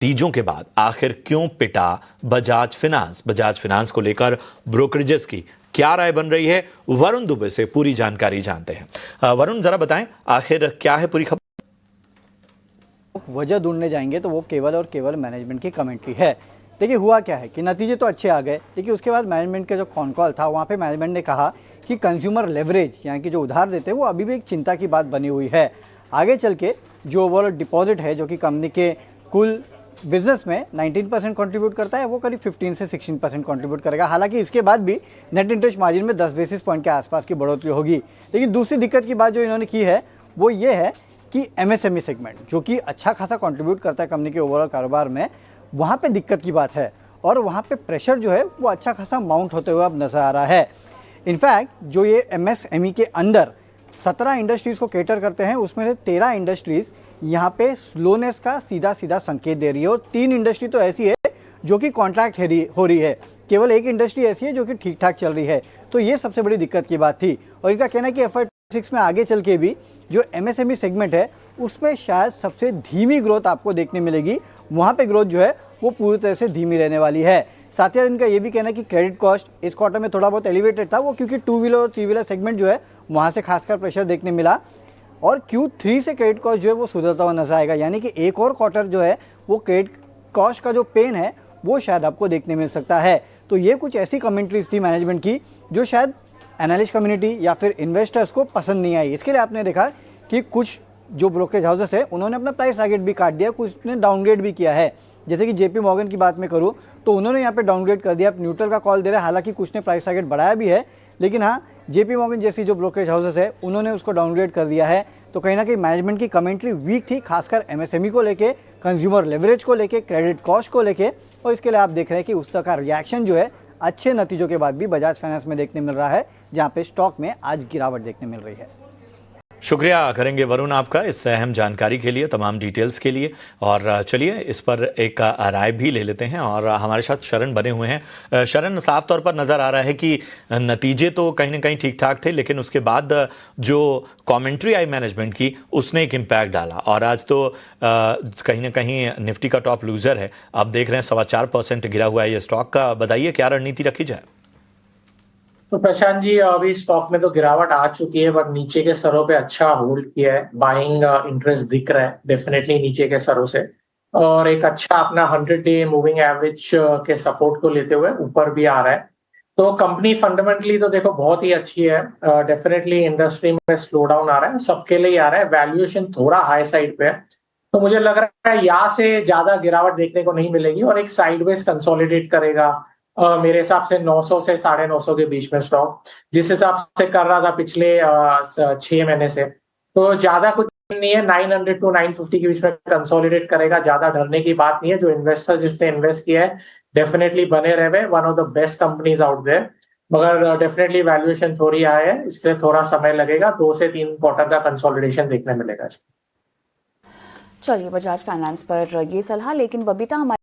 नतीजों के बाद आखिर क्यों पिटा बजाज फिनांस? बजाज फिनांस को लेकर ब्रोकरेजेस की क्या राय बन रही है? वरुण दुबे से पूरी जानकारी जानते हैं। वरुण, जरा बताएं आखिर क्या है पूरी खबर? वजह ढूंढने जाएंगे तो वो केवल और केवल मैनेजमेंट की कमेंट्री है। देखिए हुआ क्या है कि नतीजे तो अच्छे आ गए, लेकिन उसके बाद मैनेजमेंट का जो कॉन कॉल था वहाँ पे मैनेजमेंट ने कहा कि कंज्यूमर लेवरेज यानी कि जो उधार देते हैं वो अभी भी एक चिंता की बात बनी हुई है। आगे चल के जो ओवरऑल डिपॉजिट है जो कि कंपनी के कुल बिजनेस में 19% कंट्रीब्यूट करता है, वो करीब 15 से 16% कंट्रीब्यूट करेगा। हालांकि इसके बाद भी नेट इंटरेस्ट मार्जिन में 10 बेसिस पॉइंट के आसपास की बढ़ोतरी होगी। लेकिन दूसरी दिक्कत की बात जो इन्होंने की है वो ये है कि एमएसएमई सेगमेंट जो कि अच्छा खासा कंट्रीब्यूट करता है कंपनी के ओवरऑल कारोबार में, वहाँ पे दिक्कत की बात है और वहाँ पे प्रेशर जो है वो अच्छा खासा माउंट होते हुए अब नजर आ रहा है। इनफैक्ट जो ये एमएसएमई के अंदर 17 इंडस्ट्रीज़ को केटर करते हैं, उसमें से 13 इंडस्ट्रीज़ यहाँ पे स्लोनेस का सीधा सीधा संकेत दे रही है और 3 इंडस्ट्री तो ऐसी है जो कि कॉन्ट्रैक्ट हो रही है। केवल एक इंडस्ट्री ऐसी है जो कि ठीक ठाक चल रही है। तो ये सबसे बड़ी दिक्कत की बात थी और इनका कहना है कि FY26 में आगे चल के भी जो एमएसएमई सेगमेंट है उसमें शायद सबसे धीमी ग्रोथ आपको देखने मिलेगी। वहाँ पे ग्रोथ जो है वो पूरी तरह से धीमी रहने वाली है। साथ ही इनका ये भी कहना है कि क्रेडिट कॉस्ट इस क्वार्टर में थोड़ा बहुत एलिवेटेड था, वो क्योंकि 2 व्हीलर और 3 व्हीलर सेगमेंट जो है वहाँ से खासकर प्रेशर देखने मिला और Q3 से क्रेडिट कॉस्ट जो है वो सुधरता हुआ नजर आएगा। यानी कि एक और क्वार्टर जो है वो क्रेडिट कॉस्ट का जो पेन है वो शायद आपको देखने मिल सकता है। तो ये कुछ ऐसी कमेंट्रीज थी मैनेजमेंट की जो शायद एनालिस्ट कम्युनिटी या फिर इन्वेस्टर्स को पसंद नहीं आई। इसके लिए आपने देखा कि कुछ जो ब्रोकरेज हाउसेस है उन्होंने अपना प्राइस टारगेट भी काट दिया, कुछ ने डाउनग्रेड भी किया है। जैसे कि JP मॉर्गन की बात मैं करूँ तो उन्होंने यहाँ पे डाउनग्रेड कर दिया, न्यूट्रल का कॉल दे रहे हैं। हालांकि कुछ ने प्राइस टारगेट बढ़ाया भी है, लेकिन हाँ JP मॉर्गन जैसी जो ब्रोकरेज हाउसेस है उन्होंने उसको डाउनग्रेड कर दिया है। तो कहीं ना कहीं मैनेजमेंट की कमेंट्री वीक थी, खासकर एमएसएमई को लेके, कंज्यूमर लेवरेज को लेके, क्रेडिट कॉस्ट को लेके। और इसके लिए आप देख रहे हैं कि उस तरह का रिएक्शन जो है अच्छे नतीजों के बाद भी बजाज फाइनेंस में देखने मिल रहा है, जहाँ पे स्टॉक में आज गिरावट देखने मिल रही है। शुक्रिया करेंगे वरुण आपका इस अहम जानकारी के लिए, तमाम डिटेल्स के लिए। और चलिए इस पर एक राय भी ले लेते हैं और हमारे साथ शरण बने हुए हैं। शरण, साफ तौर पर नज़र आ रहा है कि नतीजे तो कहीं ना कहीं ठीक ठाक थे, लेकिन उसके बाद जो कमेंट्री आई मैनेजमेंट की उसने एक इम्पैक्ट डाला और आज तो कहीं ना कहीं निफ्टी का टॉप लूज़र है। अब देख रहे हैं 4.25% गिरा हुआ है ये स्टॉक का। बताइए क्या रणनीति रखी जाए? तो प्रशांत जी, अभी स्टॉक में तो गिरावट आ चुकी है, बट नीचे के सरों पे अच्छा होल्ड किया है। बाइंग इंटरेस्ट दिख रहा है डेफिनेटली नीचे के सरों से, और एक अच्छा अपना 100-डे मूविंग एवरेज के सपोर्ट को लेते हुए ऊपर भी आ रहा है। तो कंपनी फंडामेंटली तो देखो बहुत ही अच्छी है। डेफिनेटली इंडस्ट्री में स्लो डाउन आ रहा है, सबके लिए आ रहा है। वैल्यूएशन थोड़ा हाई साइड पे है, तो मुझे लग रहा है यहाँ से ज्यादा गिरावट देखने को नहीं मिलेगी और एक साइडवेज कंसोलिडेट करेगा। मेरे हिसाब से 900 से 950 के बीच में स्टॉक जिस हिसाब से कर रहा था पिछले 6 महीने से, तो ज्यादा कुछ नहीं है। 900 to 950 के बीच में कंसोलिडेट करेगा, ज्यादा डरने की बात नहीं है। जो इन्वेस्टर जिसने इन्वेस्ट किया है डेफिनेटली बने रहे, one of the best companies out there. मगर डेफिनेटली वैल्यूएशन थोड़ी हाई है, इसके लिए थोड़ा समय लगेगा। 2 से 3 क्वार्टर का कंसोलिडेशन देखने मिलेगा। चलिए, बजाज फाइनेंस पर ये सलाह। लेकिन बबीता, हमारे